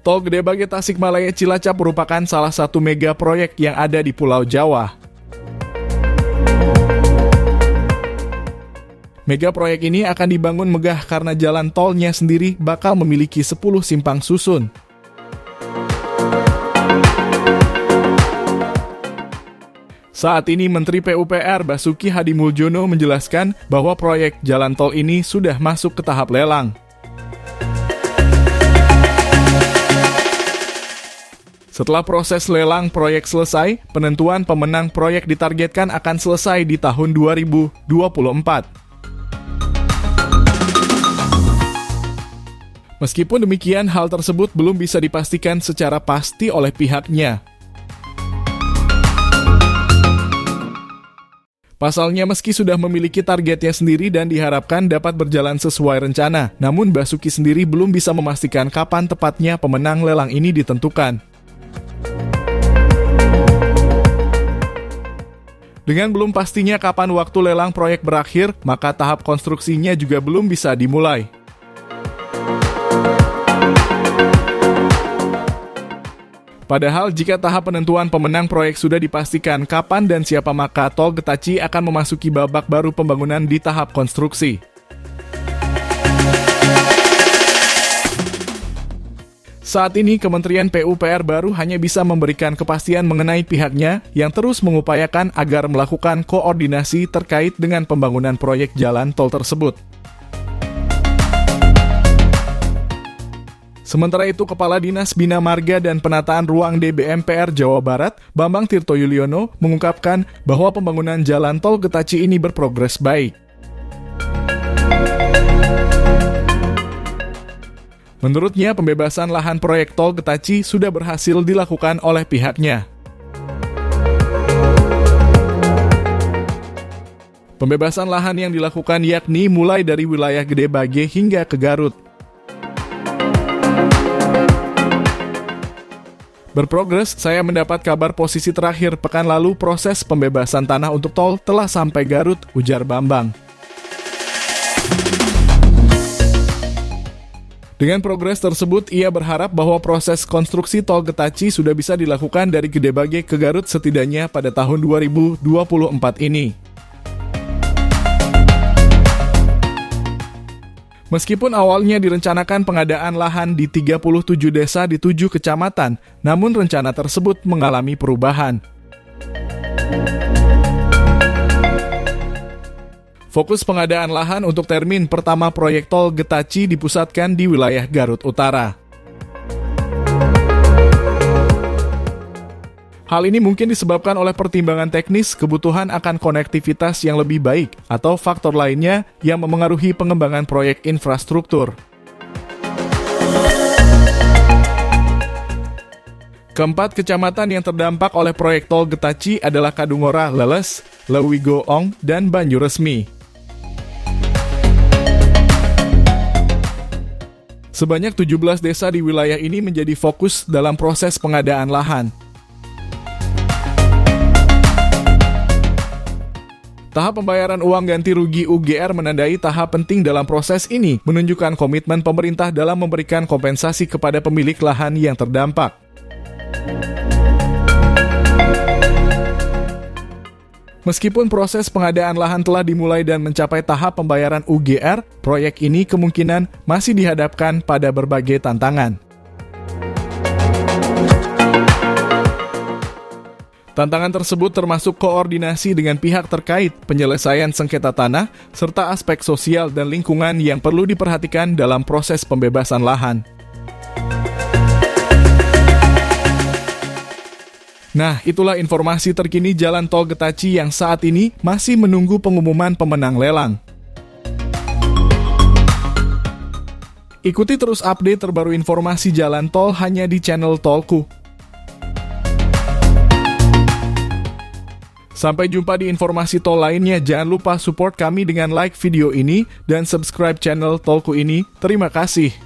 Tol Gedebage Tasikmalaya Cilacap merupakan salah satu mega proyek yang ada di Pulau Jawa. Mega proyek ini akan dibangun megah karena jalan tolnya sendiri bakal memiliki 10 simpang susun. Saat ini Menteri PUPR Basuki Hadimuljono menjelaskan bahwa proyek jalan tol ini sudah masuk ke tahap lelang. Setelah proses lelang proyek selesai, penentuan pemenang proyek ditargetkan akan selesai di tahun 2024. Meskipun demikian, hal tersebut belum bisa dipastikan secara pasti oleh pihaknya. Pasalnya, meski sudah memiliki targetnya sendiri dan diharapkan dapat berjalan sesuai rencana, namun Basuki sendiri belum bisa memastikan kapan tepatnya pemenang lelang ini ditentukan. Dengan belum pastinya kapan waktu lelang proyek berakhir, maka tahap konstruksinya juga belum bisa dimulai. Padahal jika tahap penentuan pemenang proyek sudah dipastikan kapan dan siapa, maka Tol Getaci akan memasuki babak baru pembangunan di tahap konstruksi. Saat ini Kementerian PUPR baru hanya bisa memberikan kepastian mengenai pihaknya yang terus mengupayakan agar melakukan koordinasi terkait dengan pembangunan proyek jalan tol tersebut. Sementara itu, Kepala Dinas Bina Marga dan Penataan Ruang DBMPR Jawa Barat, Bambang Tirto Yuliono, mengungkapkan bahwa pembangunan jalan tol Getaci ini berprogres baik. Menurutnya, pembebasan lahan proyek tol Getaci sudah berhasil dilakukan oleh pihaknya. Pembebasan lahan yang dilakukan yakni mulai dari wilayah Gedebage hingga ke Garut. Berprogres, saya mendapat kabar posisi terakhir pekan lalu proses pembebasan tanah untuk tol telah sampai Garut, ujar Bambang. Dengan progres tersebut, ia berharap bahwa proses konstruksi tol Getaci sudah bisa dilakukan dari Gedebage ke Garut setidaknya pada tahun 2024 ini. Meskipun awalnya direncanakan pengadaan lahan di 37 desa di 7 kecamatan, namun rencana tersebut mengalami perubahan. Fokus pengadaan lahan untuk termin pertama proyek tol Getaci dipusatkan di wilayah Garut Utara. Hal ini mungkin disebabkan oleh pertimbangan teknis, kebutuhan akan konektivitas yang lebih baik, atau faktor lainnya yang memengaruhi pengembangan proyek infrastruktur. Keempat kecamatan yang terdampak oleh proyek tol Getaci adalah Kadungora, Leles, Lewigoong, dan Banjuresmi. Sebanyak 17 desa di wilayah ini menjadi fokus dalam proses pengadaan lahan. Tahap pembayaran uang ganti rugi UGR menandai tahap penting dalam proses ini, menunjukkan komitmen pemerintah dalam memberikan kompensasi kepada pemilik lahan yang terdampak. Meskipun proses pengadaan lahan telah dimulai dan mencapai tahap pembayaran UGR, proyek ini kemungkinan masih dihadapkan pada berbagai tantangan. Tantangan tersebut termasuk koordinasi dengan pihak terkait, penyelesaian sengketa tanah, serta aspek sosial dan lingkungan yang perlu diperhatikan dalam proses pembebasan lahan. Nah, itulah informasi terkini jalan tol Getaci yang saat ini masih menunggu pengumuman pemenang lelang. Ikuti terus update terbaru informasi jalan tol hanya di channel Tolku. Sampai jumpa di informasi tol lainnya. Jangan lupa support kami dengan like video ini dan subscribe channel Tolku ini. Terima kasih.